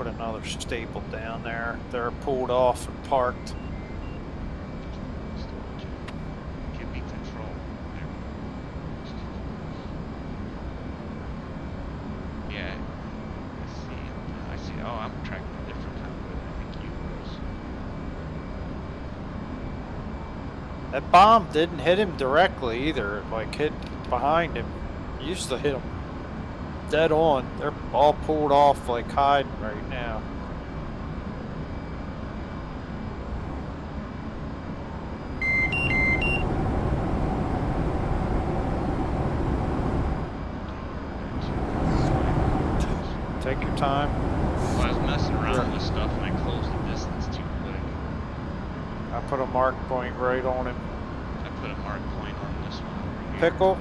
another staple down there. They're pulled off and parked. Give me control. Yeah, I see. Oh, I'm tracking a different convoy. I think you was. That bomb didn't hit him directly either. It like hit behind him. It used to hit him dead on. They're all pulled off like hiding right now. Take your time. Well, I was messing around with stuff and I closed the distance too quick. I put a mark point right on him. I put a mark point on this one over here. Pickle.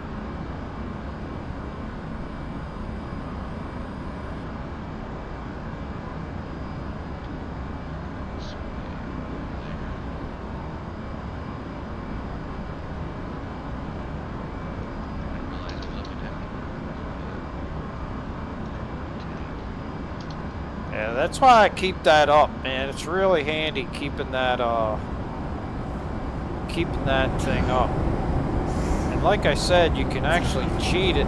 Yeah, that's why I keep that up, man. It's really handy keeping that thing up. And like I said, you can actually cheat it.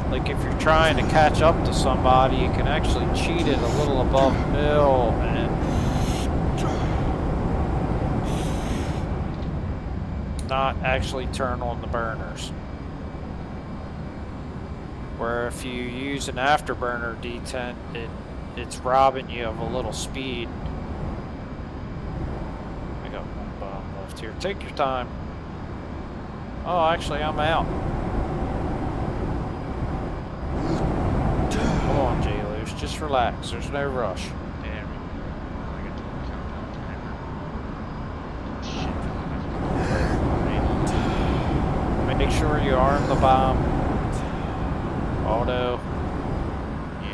Like if you're trying to catch up to somebody, you can actually cheat it a little above mill and not actually turn on the burners. Where if you use an afterburner detent, it's robbing you of a little speed. I got one bomb left here. Take your time. Oh, actually, I'm out. Come on, J-Loose. Just relax. There's no rush. Damn. I got the countdown timer. Shit. Make sure you arm the bomb. Auto.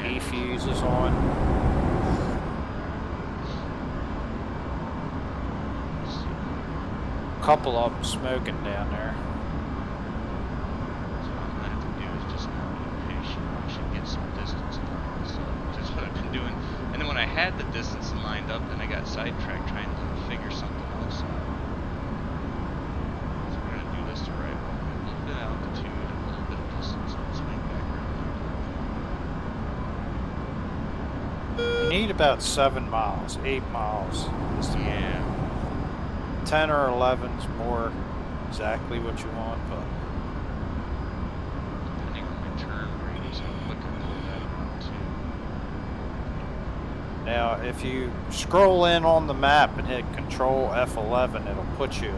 E-fuse is on. Couple of them smoking down there. So what I'm gonna have to do is just now be patient. I should get some distance lined. So that's what I've been doing. And then when I had the distance lined up, then I got sidetracked trying to figure something else out. So we're gonna do this the right way. A little bit of altitude, a little bit of distance, and swing back around. You need about 7 miles, 8 miles. Yeah. 10 or 11 is more exactly what you want, but Depending on my turn radius, how quick I pull that around too. now if you scroll in on the map and hit Control F11, it'll put you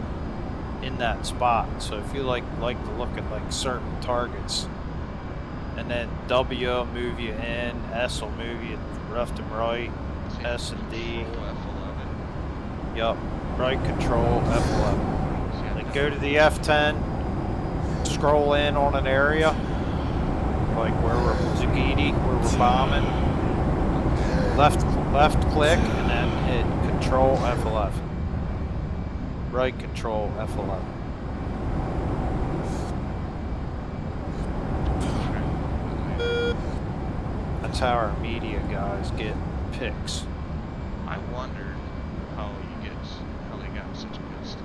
in that spot. So if you like to look at like certain targets, and then W will move you in, S will move you left and right, S and D. F11. Yup. Right control F11. Then go to the F10, scroll in on an area, like where we're Zagidi, where we're bombing. Left click and then hit Control F11. Right control F11. That's how our media guys get picks. I wondered how they got such good stuff.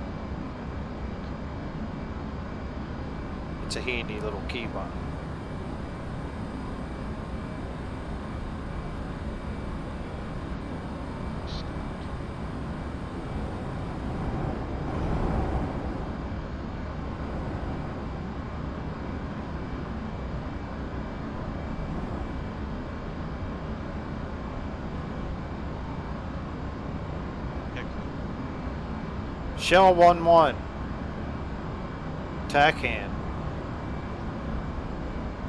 It's a handy little keybind. Shell 1-1. Tack hand.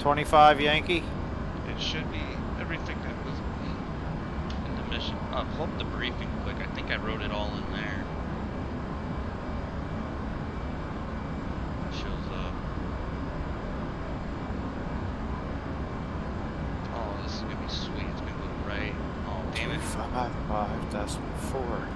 25 Yankee. It should be everything that was in the mission. Oh, pull up the briefing quick. I think I wrote it all in there. It shows up. Oh, this is gonna be sweet. It's gonna go right. Oh, damn it. 255.4.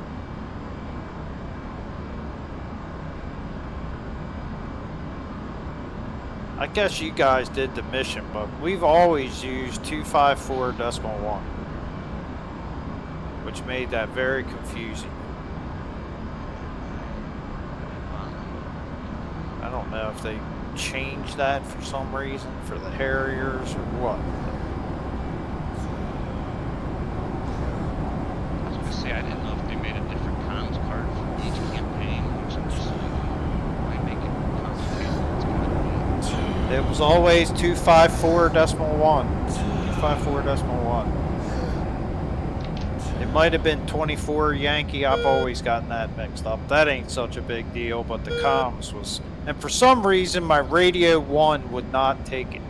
I guess you guys did the mission, but we've always used 254.1. which made that very confusing. I don't know if they changed that for some reason for the Harriers or what. I was gonna say, I didn't know if they made a different comms card for each campaign, which I'm just like, why make it more complicated than it's gonna be? It was always 254.1. 254.1. It might have been 24 Yankee. I've always gotten that mixed up. That ain't such a big deal, but the comms was... And for some reason, my radio 1 would not take it.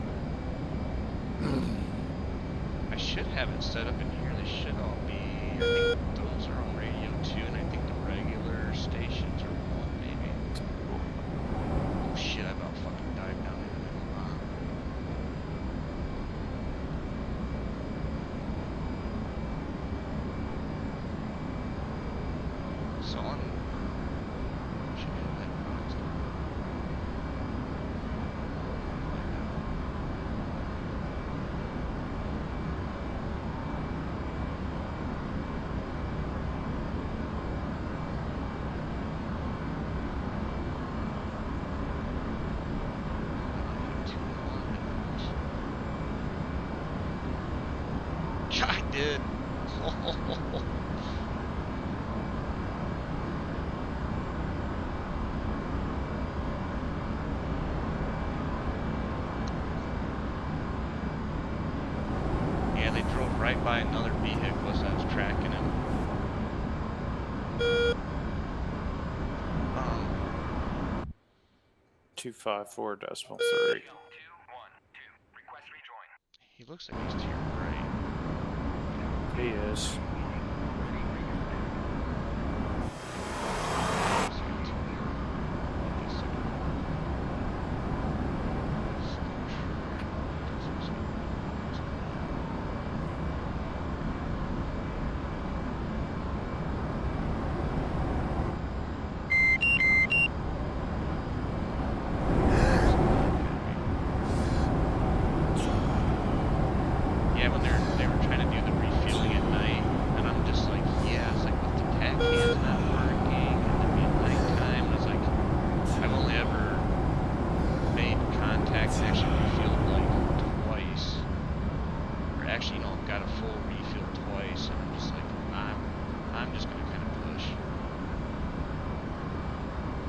I should have it set up in here. They should all be, I think those are on radio 2, and I think the regular stations are 1, maybe. Oh shit, I about fucking dived down into the line. So on, should have that box. I did. Yeah, they drove right by another vehicle as I was tracking him. 254.3. He looks like he's to your right. He is. Yeah, when they were trying to do the refueling at night, and I'm just like, yeah, it's like with the pack cans not working, and it'd be nighttime, and I was like, I've only ever made contact and actually refueled like twice, or actually, you know, got a full refuel twice, and I'm just like, I'm just gonna kind of push,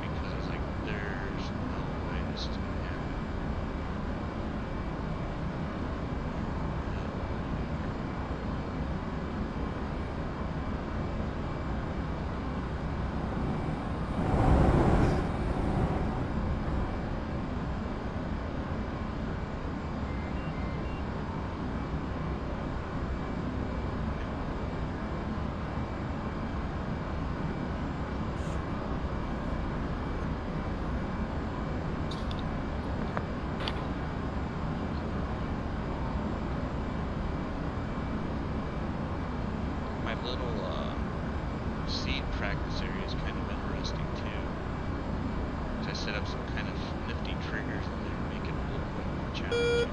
because I was like, there's no way this is gonna happen. My little seed practice area is kind of interesting too. So I set up some kind of nifty triggers in there to make it a little bit more challenging.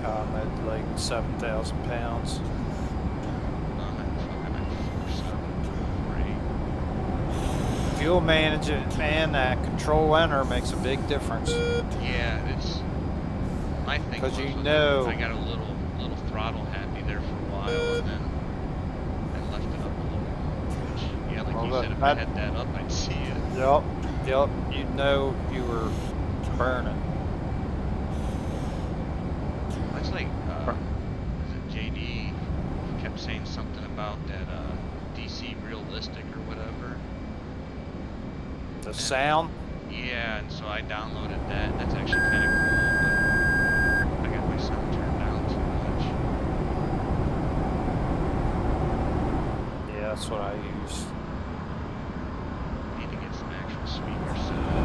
I'm at like 7,000 pounds. Fuel management, man, that control enter makes a big difference. Yeah, it's my thing. Because you was know, I got a little throttle happy there for a while, and then I left it up a little more. Which, yeah, like you said, if I had that up, I'd see it. Yep, you know you were burning. It's like, is it JD? He kept saying something about that DC realistic or whatever. The sound? Yeah, and so I downloaded that. That's actually kind of cool, but I got my sound turned down too much. Yeah, that's what I use. I need to get some actual speakers set up.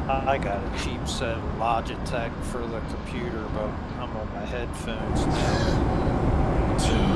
I got a cheap set of Logitech for the computer, but I'm on my headphones now. .3.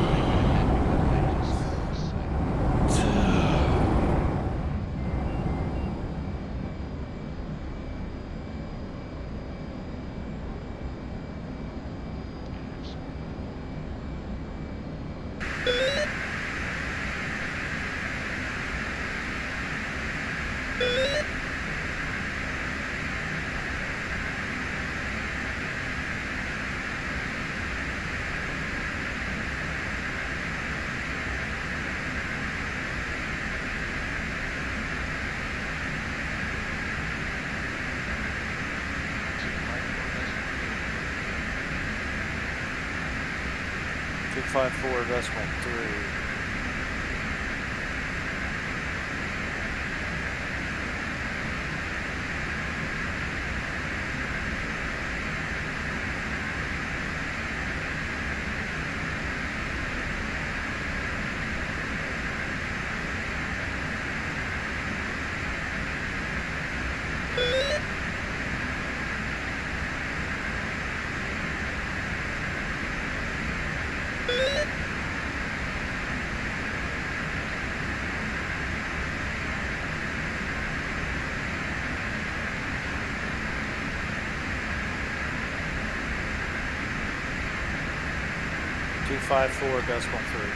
.3.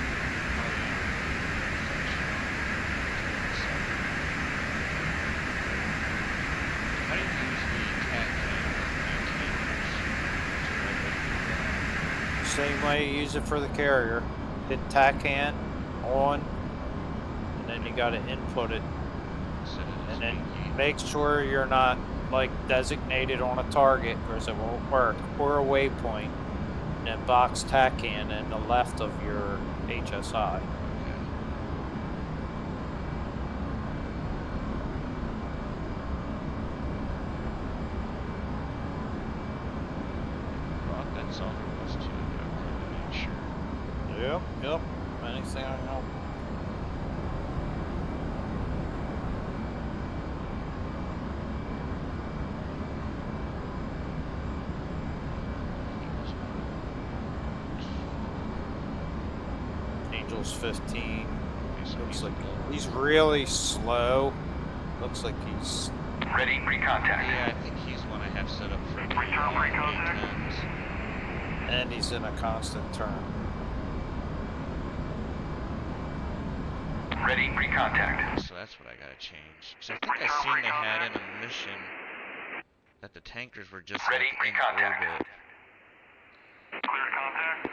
How do you use the cat cam? Same way you use it for the carrier. Hit TACAN on, and then you got to input it. And then make sure you're not like designated on a target, because it won't work, or a waypoint. And then box TACAN in the left of your HSI. That's all there was to it, but I wanted to make sure. Yep. Anything I know. Angel's 15. Looks like he's really slow. Looks like he's ready pre-contact. Yeah, I think he's one I have set up for pre-contact. And he's in a constant turn. Ready pre-contact. So that's what I gotta change. Because I think I seen they had in a mission that the tankers were just ready like in orbit. Clear contact.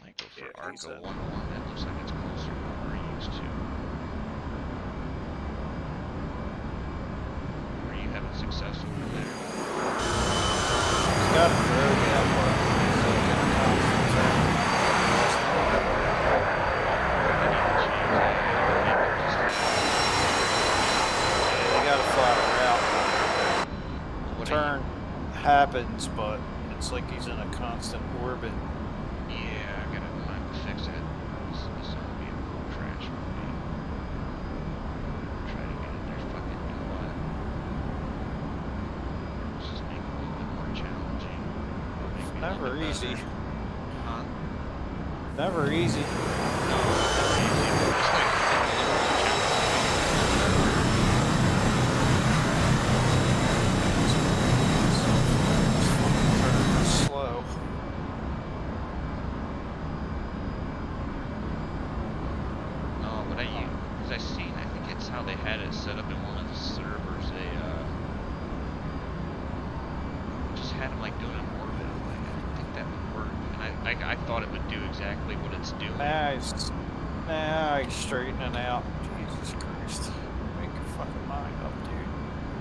Might go for Arco 1-1. That looks like it's closer to what we're used to. Are you having success over there? He's got it very good, but he's in a constant turn. You gotta fly the route. Turn happens, but it's like he's in a constant orbit. Yeah, I gotta fix it. This will be a little trash for me. Try to get in there, fucking do what? Let's just make it a little bit more challenging. It's never easy. Huh? Never easy. No, it's never easy. Just like a little more challenging. Slow. No, but because I seen, I think it's how they had it set up in one of the servers. They just had them like doing an orbit. I'm like, I didn't think that would work, and I thought it would do exactly what it's doing. Now he's straightening out. Jesus Christ. Make your fucking mind up, dude.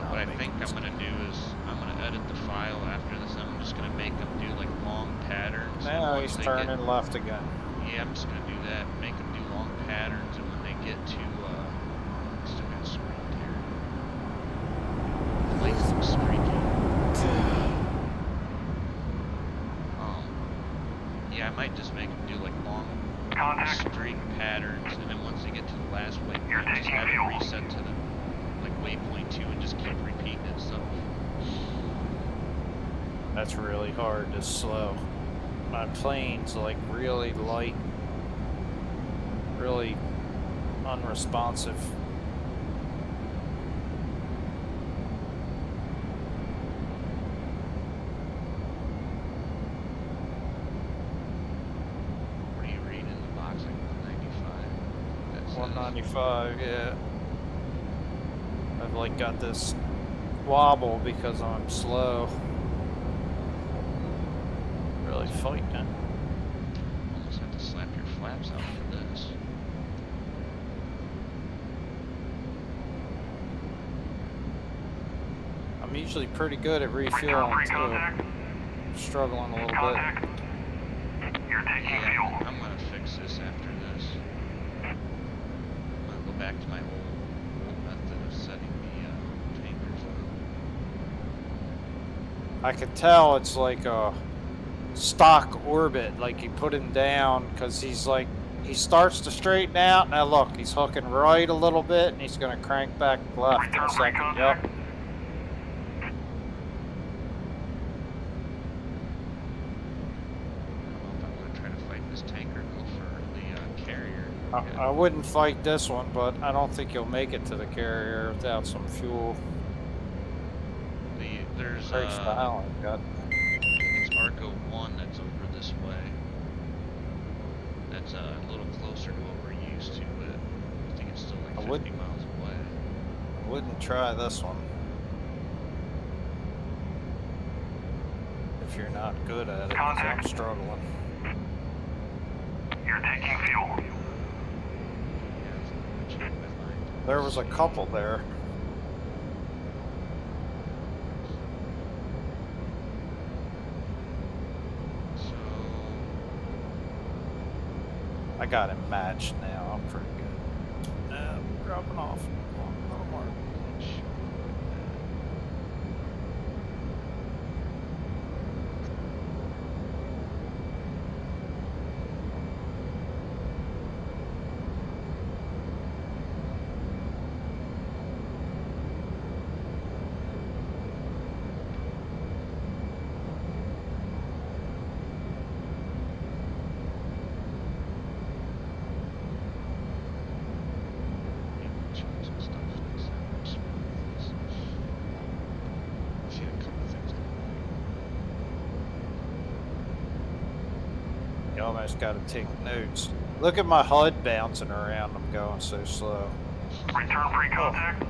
What I think I'm gonna do is I'm gonna edit the file after this. I'm just gonna make them do like long patterns. Now he's turning left again. Yeah, I'm just gonna do that. Make them do long patterns, and when they get to still got screen here. Like some streaking. Yeah, I might just make them do like long streak patterns, and then once they get to the last waypoint, just have it reset to the waypoint too and just keep repeating itself. That's really hard to slow. My plane's like really light, really unresponsive. What are you reading in the box? Like 195? 195, yeah. I've like got this wobble because I'm slow. Really fighting it. Almost have to slap your flaps out for this. I'm usually pretty good at refueling too. Struggling a little bit. You're taking Yeah, fuel. I'm gonna fix this after this. I'm gonna go back to my old method of setting the tankers up. I could tell it's like a stock orbit, like you put him down because he's like, he starts to straighten out. Now look, he's hooking right a little bit and he's gonna crank back left in a second. Yep. I'm gonna try to fight this tanker and go for the carrier. I wouldn't fight this one, but I don't think you'll make it to the carrier without some fuel. There's Very styling, got. I think it's Arco 1 that's over this way. That's a little closer to what we're used to, but I think it's still like 50 miles away. I wouldn't try this one if you're not good at it. 'Cause I'm struggling. You're taking fuel. There was a couple there. I got him matched now. I'm pretty good. Dropping off. A little more. You almost got to take notes. Look at my HUD bouncing around. I'm going so slow. Return free contact.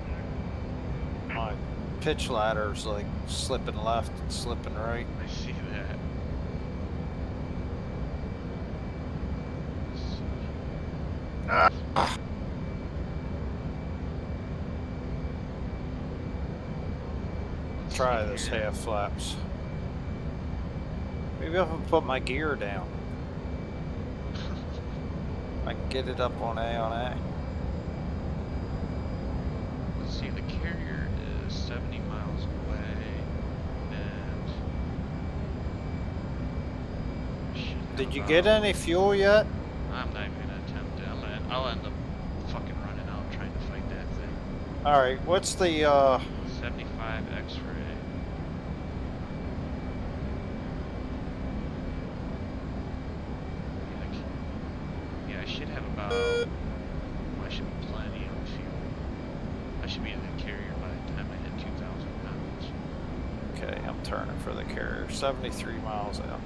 My pitch ladder's like slipping left and slipping right. I see that. Try this half flaps. Maybe I can put my gear down. I can get it up on A. Let's see, the carrier is 70 miles away, and did you get any fuel yet? I'm not even gonna attempt it. I'll end up fucking running out trying to fight that thing. All right, what's the 75 X-ray. Yeah, I should have about. I should be plenty of fuel. I should be in the carrier by the time I hit 2,000 pounds. Okay, I'm turning for the carrier. 73 miles out.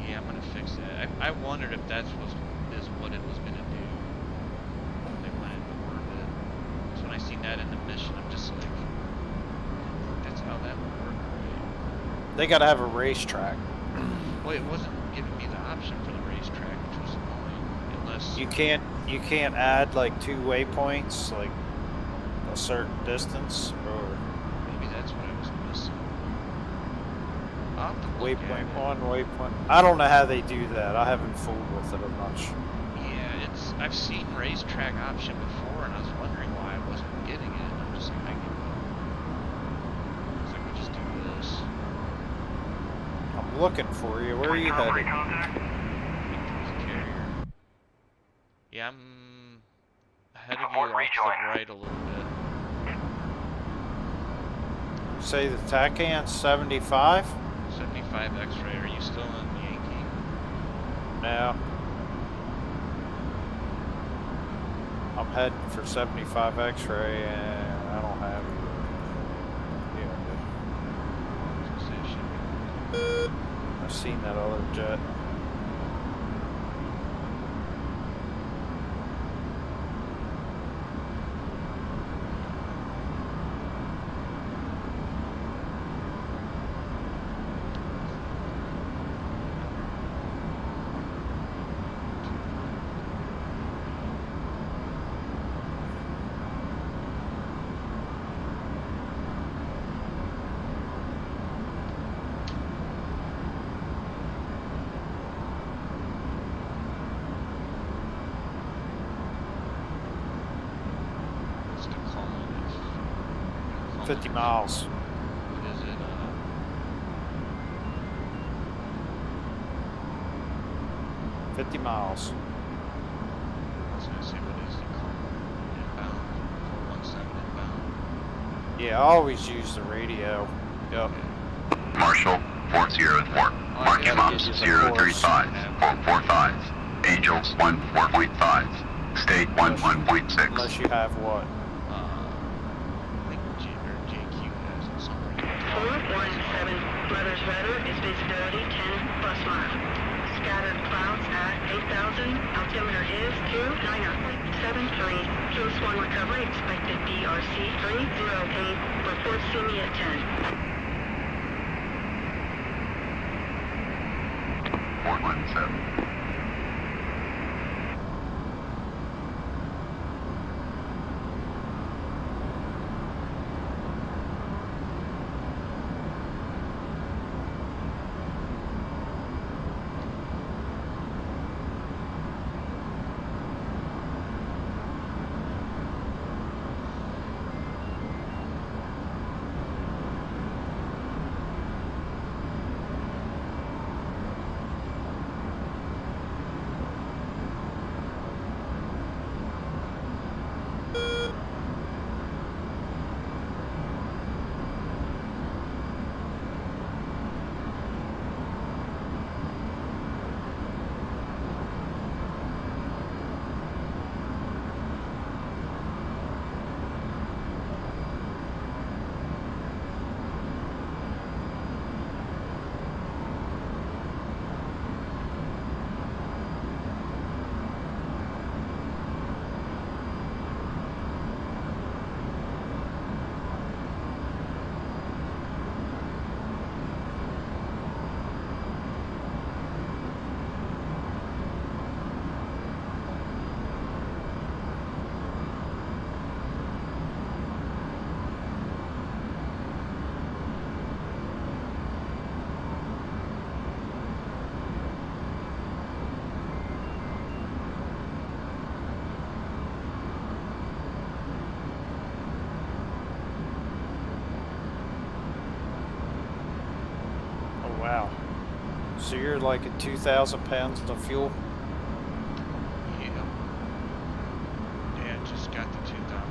Yeah, I'm gonna fix that. I wondered if that's what it was gonna do when they went into orbit. So when I seen that in the mission, I'm just like, that's how that would work, right? They gotta have a racetrack. Well, it wasn't giving me the option for the racetrack, which was annoying. Unless You can't add like 2 waypoints, like a certain distance, or maybe that's what I was missing. I'll have to look at waypoint it. 1, waypoint. I don't know how they do that. I haven't fooled with it much. Yeah, I've seen racetrack option before, and I was wondering why I wasn't getting it. I'm just like, I give up. I was like, we'll just do this. I'm looking for you. Where are you headed? I'm I'm ahead of you Avoid off to the rejoin. right a little bit. Say the TACAN's 75? 75 X-ray. Are you still in Yankee? No. I'm heading for 75 X-ray and I don't have it. Yeah, I've seen that other jet. What's the call? 50 miles. What is it? 50 miles. I was gonna say, what is the call? Inbound. 417 inbound. Yeah, I always use the radio. Yep. Marshall 404, March gotta Moms give you the 035, 445, Angels 14.5, State 11.6. Unless you have what? I think JQ has it somewhere. 417, Brothers Rudder is visibility 10 bus mile. Scattered clouds at 8,000, altimeter is 290.73. Case 1 recovery expected BRC 308, report see me at 10. 417. Wow. So you're like at 2,000 pounds of fuel? Yeah. Yeah, just got the 2,000.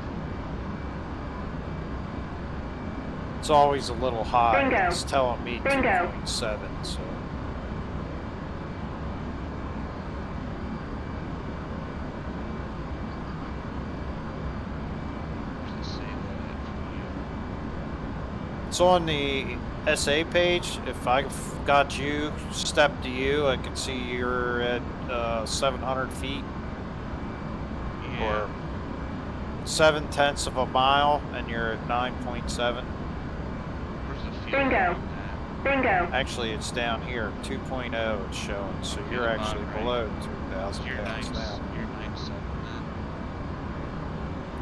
It's always a little high. Bingo. It's telling me Bingo. 2.7, so. Just save that for you. It's on the SA page. If I got you, step to you, I can see you're at 700 feet Yeah. or 7/10 of a mile, and you're at 9.7. Where's the fuel? Bingo. on that? Bingo. Actually, it's down here, 2.0 it's showing, so Okay, you're the actually bottom right. below 3,000 You're pounds now. 9.7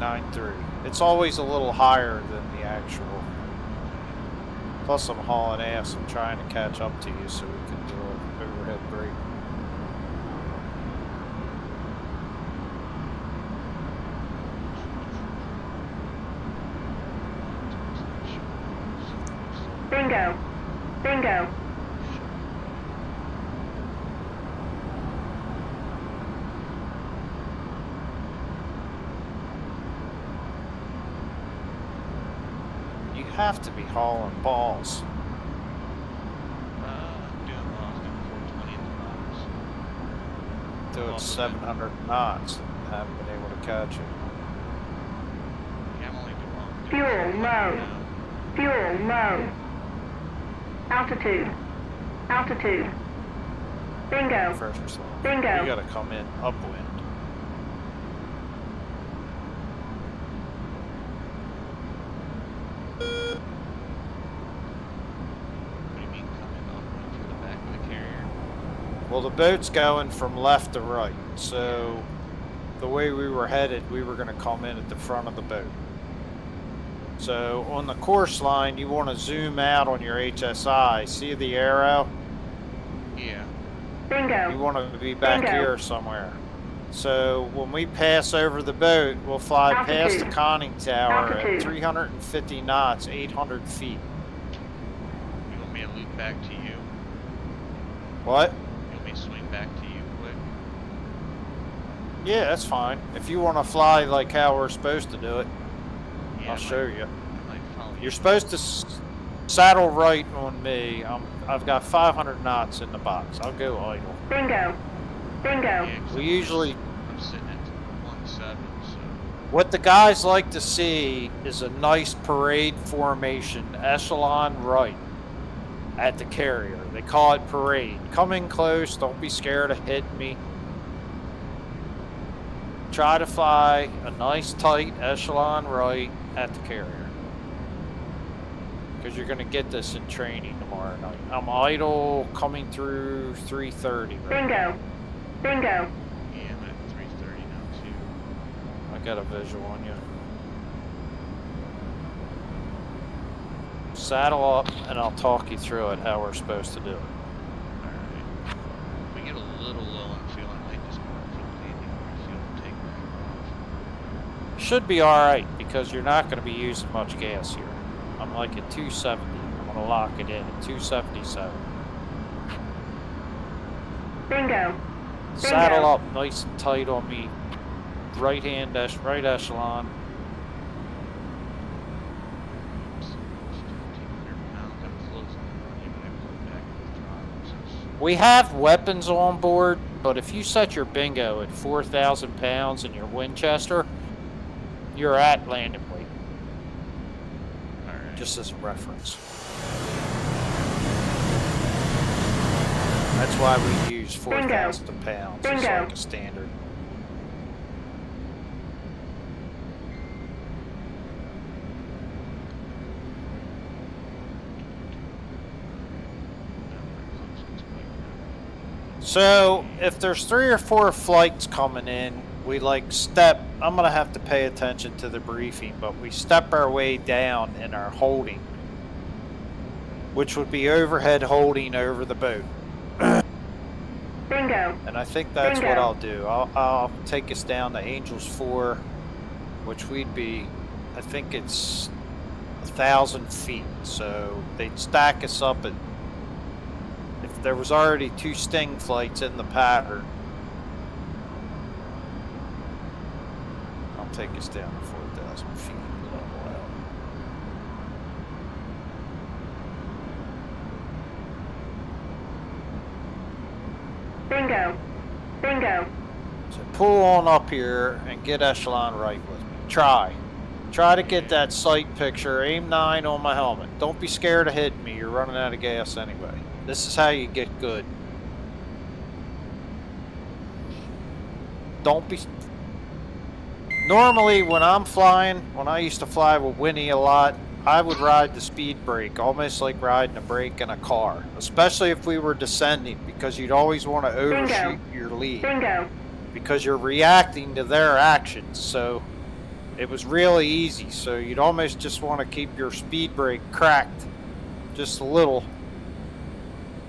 then. 9.3. It's always a little higher than the actual. Plus I'm hauling ass, I'm trying to catch up to you so we can do an overhead break. Bingo. Bingo. You have to be hauling balls. Doing well. I was doing 420 in the box. Doing Also 700 knots and haven't been able to catch it. Yeah, I'm only doing well. Fuel low. Fuel low. Altitude. Altitude. Bingo. First line. Bingo. You gotta come in upwind. What do you mean coming upwind from the back of the carrier? Well, the boat's going from left to right, so the way we were headed, we were going to come in at the front of the boat. So on the course line, you want to zoom out on your HSI. See the arrow? Yeah. Bingo. You want to be back Bingo. here somewhere. So when we pass over the boat, we'll fly past the Altitude. conning tower Altitude. at 350 knots, 800 feet. You want me to loop back to you? What? You want me to swing back to you quick? Yeah, that's fine. If you want to fly like how we're supposed to do it, Yeah, I'll show you. I might follow You're supposed to saddle right on me. I've got 500 knots in the box. I'll go idle. Bingo. Bingo. Yeah, 'cause We usually, I'm sitting at 1.7, so what the guys like to see is a nice parade formation, echelon right at the carrier. They call it parade. Come in close. Don't be scared of hitting me. Try to fly a nice tight echelon right at the carrier. Because you're going to get this in training tomorrow night. I'm idle coming through 330 right now. Bingo. Bingo. yeah, I'm at 330 now too. I got a visual on you. Saddle up and I'll talk you through it how we're supposed to do it. Alright. If we get a little low on fuel, I might just put landing more fuel and take back off. Should be alright because you're not going to be using much gas here. I'm like at 270. I'm going to lock it in at 277. Bingo. Saddle up nice and tight on me. Right echelon. So, 1,500 pounds, I'm closing on you, but I pulled back with throttles. We have weapons on board, but if you set your bingo at 4,000 pounds in your Winchester, you're at landing weight, Alright. just as a reference. That's why we use 4,000 pounds. It's Bingo. like a standard. So if there's 3 or 4 flights coming in, we like step, I'm going to have to pay attention to the briefing, but we step our way down in our holding, which would be overhead holding over the boat. Bingo. And I think that's Bingo. what I'll do. I'll take us down to Angels 4, which we'd be, I think it's 1,000 feet. So they'd stack us up at, if there was already 2 Sting flights in the pattern, I'll take us down to 4,000 feet. Level out. Bingo. Bingo. So pull on up here and get echelon right with me. Try to get that sight picture. Aim 9 on my helmet. Don't be scared of hitting me. You're running out of gas anyway. This is how you get good. Don't be... Normally when I'm flying, when I used to fly with Winnie a lot, I would ride the speed brake, almost like riding a brake in a car. Especially if we were descending, because you'd always want to overshoot your lead. Bingo. Because you're reacting to their actions. So it was really easy. So you'd almost just want to keep your speed brake cracked just a little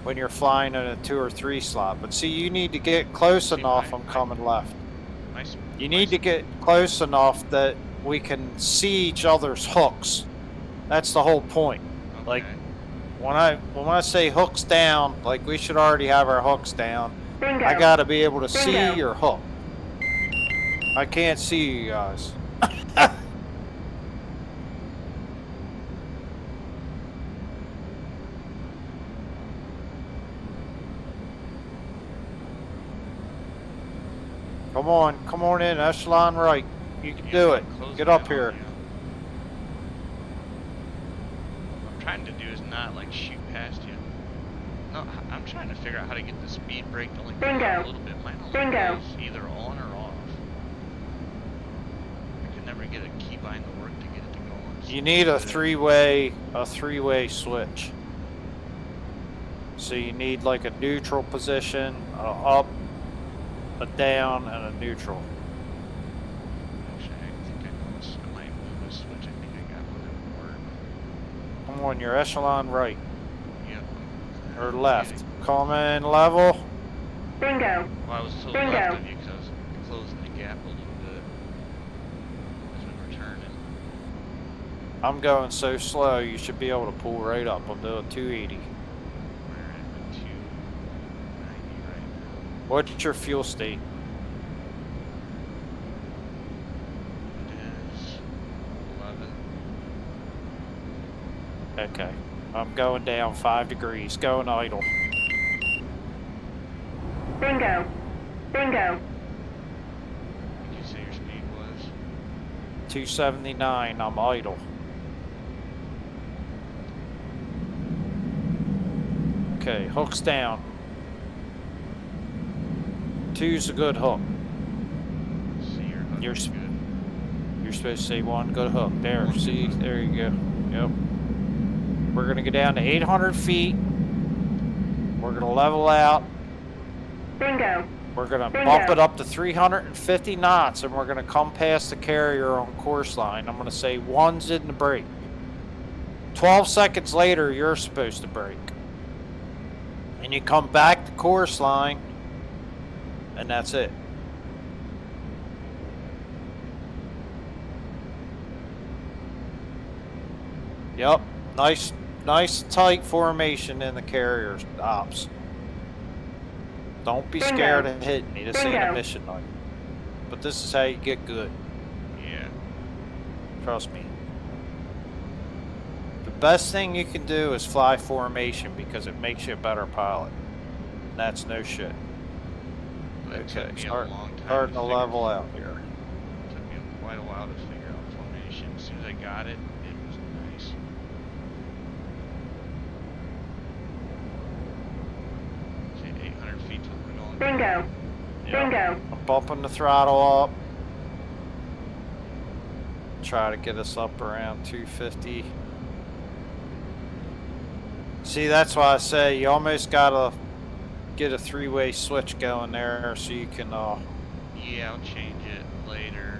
when you're flying in a 2 or 3 slot. But see, you need to get close enough. I'm coming left. You need to get close enough that we can see each other's hooks. That's the whole point. Like when I say hooks down, like we should already have our hooks down. Bingo. I gotta be able to see Bingo. your hook. I can't see you guys. Come on in, echelon right. You can Yeah, do I'm it. close Get by up on here. you. What I'm trying to do is not like shoot past you. No, I'm trying to figure out how to get the speed brake to only go Bingo. out a little bit. Mine only Bingo. goes either on or off. I could never get a keybind to work to get it to go on. You need a three-way switch. So you need like a neutral position, a up, a down, and a neutral. Actually, I think I know this. I might move a switch. I think I got one that would work. Come on, your echelon right Yep. or left. Come in level. Bingo. Well, I was to the Bingo. left of you because I was closing the gap a little bit as we were turning. I'm going so slow, you should be able to pull right up. I'm doing 280. We're at 290 right now. What's your fuel state? It is 11. Okay. I'm going down 5 degrees. Going idle. Bingo. Bingo. Did you say your speed was? 279. I'm idle. Okay, hook's down. 2's a good hook. See your hook You're is sp- good. You're supposed to say one good hook. There, see? There you go. Yep. We're going to go down to 800 feet. We're going to level out. Bingo. We're going to Bingo. bump it up to 350 knots, and we're going to come past the carrier on course line. I'm going to say one's in the brake. 12 seconds later, you're supposed to brake. And you come back to course line, and that's it. Yep, nice tight formation in the carrier ops. Don't be Bingo. scared of hitting me. This ain't a Bingo. mission night. But this is how you get good. Yeah. Trust me. The best thing you can do is fly formation because it makes you a better pilot. And that's no shit. But it Okay, took me starting a long time to figure- level out here. It took me quite a while to figure out formation. As soon as I got it, it was nice. See, 800 feet till we're going. Bingo. Yep. Bingo. I'm bumping the throttle up. Try to get us up around 250. See, that's why I say you almost gotta get a three-way switch going there so you can Yeah, I'll change it later.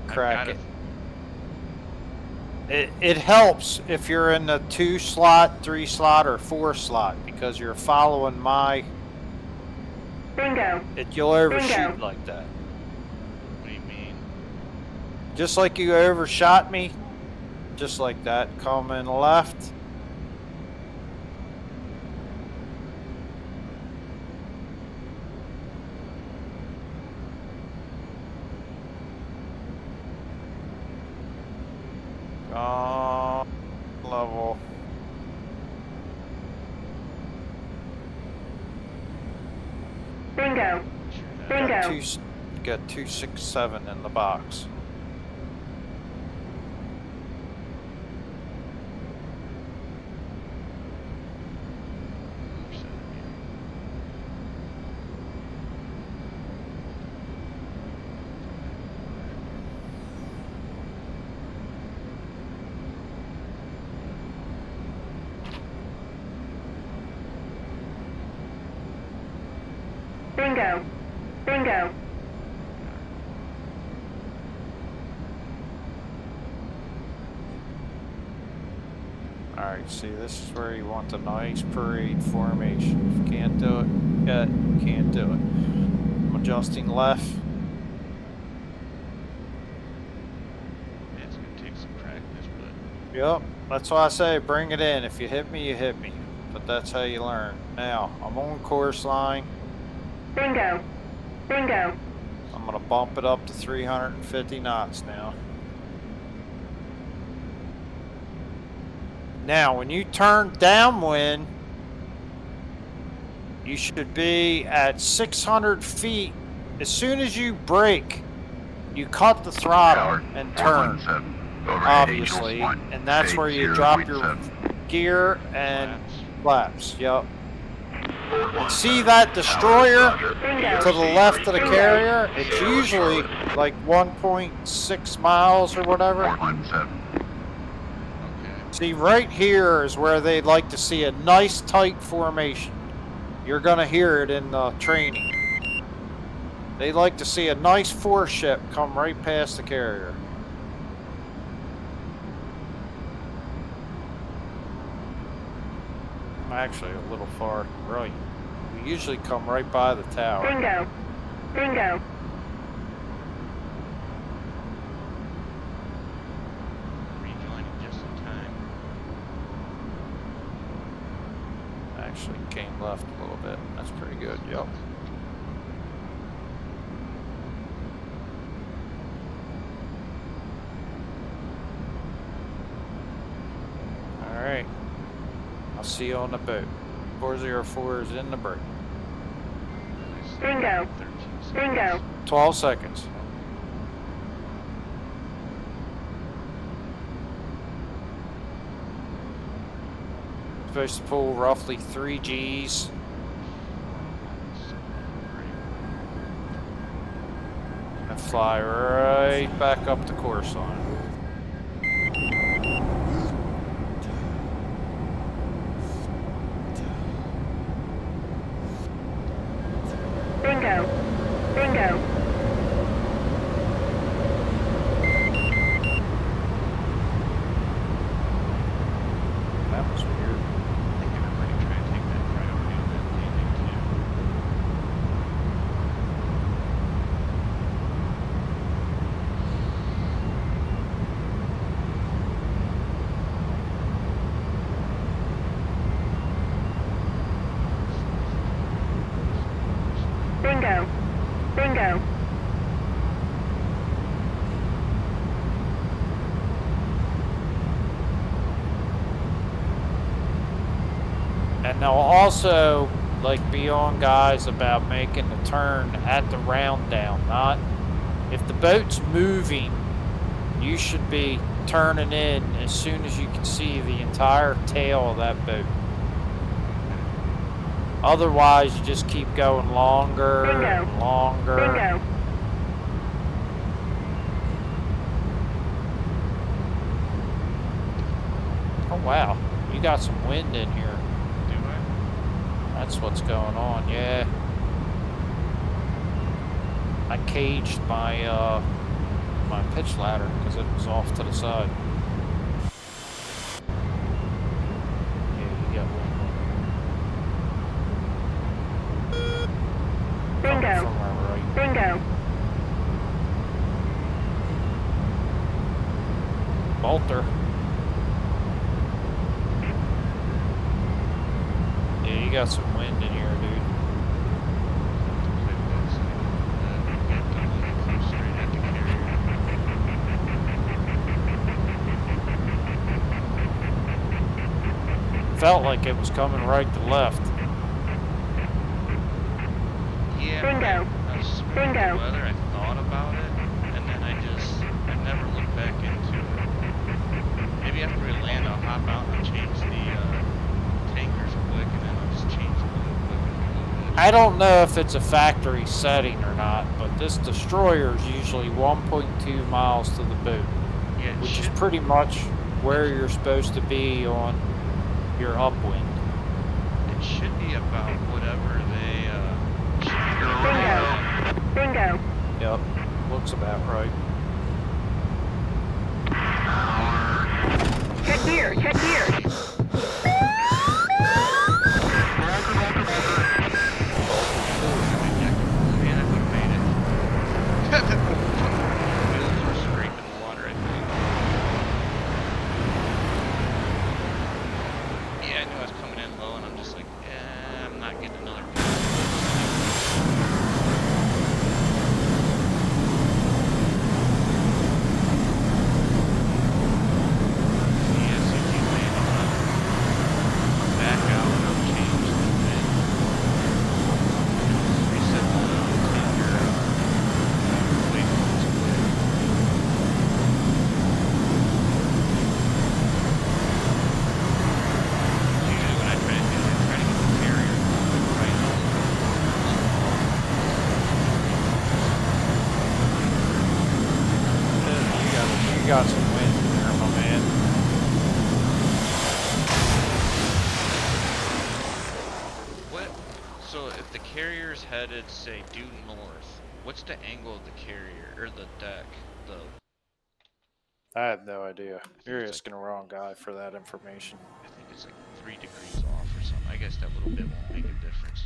crack I've it. got It helps if you're in the 2 slot, 3 slot, or 4 slot because you're following my. Bingo. You'll overshoot Bingo. like that. What do you mean? Just like you overshot me, just like that. Come in left. Level. Bingo. Got Bingo. 267 in the box. Bingo. Bingo. Alright, see, this is where you want the nice parade formation. If you can't do it yet, you can't do it. I'm adjusting left. It's gonna take some practice, but Yep, that's why I say bring it in. If you hit me, you hit me. But that's how you learn. Now, I'm on course line. Bingo. Bingo. I'm gonna bump it up to 350 knots now. Now, when you turn downwind, you should be at 600 feet as soon as you brake, you cut the throttle and turn, 417. Overhead obviously, Angels 1. and that's State where you drop your 0.7. gear and Flaps. flaps. Yep. And see that destroyer to the left of the carrier? It's usually like 1.6 miles or whatever. 417. Okay. See, right here is where they'd like to see a nice tight formation. You're gonna hear it in the training. They like to see a nice foreship come right past the carrier. I'm actually a little far right. We usually come right by the tower. Bingo. Bingo. Rejoining just in time. Actually came left a little bit. That's pretty good, yep. Alright. I'll see you on the boat. 404 is in the break. Bingo. 13 seconds. Bingo. 12 seconds. Supposed to pull roughly 3 Gs. And fly right back up the course line. Bingo. Bingo. That was weird. I think everybody try and take that priority on that landing too. Bingo. Bingo. And they'll also be on guys about making the turn at the round down. Not if the boat's moving, you should be turning in as soon as you can see the entire tail of that boat. Otherwise, you just keep going longer Bingo. and longer. Bingo. Oh wow, you got some wind in here. Do I? That's what's going on, yeah. I caged my my pitch ladder because it was off to the side. Yeah, you got wind. Coming Bingo. from our right. Bingo. Bolter. Yeah, you got some wind in here, dude. Felt like it was coming right to left. Yeah. Bingo. I was spraying Bingo. the weather. I thought about it, and then I never looked back into it. Maybe after we land, I'll hop out and change the tankers quick, and then I'll just change it really quick. I don't know if it's a factory setting or not, but this destroyer is usually 1.2 miles to the boat, Yeah, it which is should, pretty much where you're supposed to be on your upwind. it should be about whatever they Bingo. Bingo. Yep, looks about right. Check gear. Check gear. Man, I would have made it. Wheels were scraping the water, I think. Yeah, I knew I was coming in low, and I'm just like, I'm not getting another. Yeah, so you keep landing on if the carrier's headed, say, due north, what's the angle of the carrier, or the deck? I have no idea. You're it's asking the wrong guy for that information. I think it's like 3 degrees off or something. I guess that little bit won't make a difference.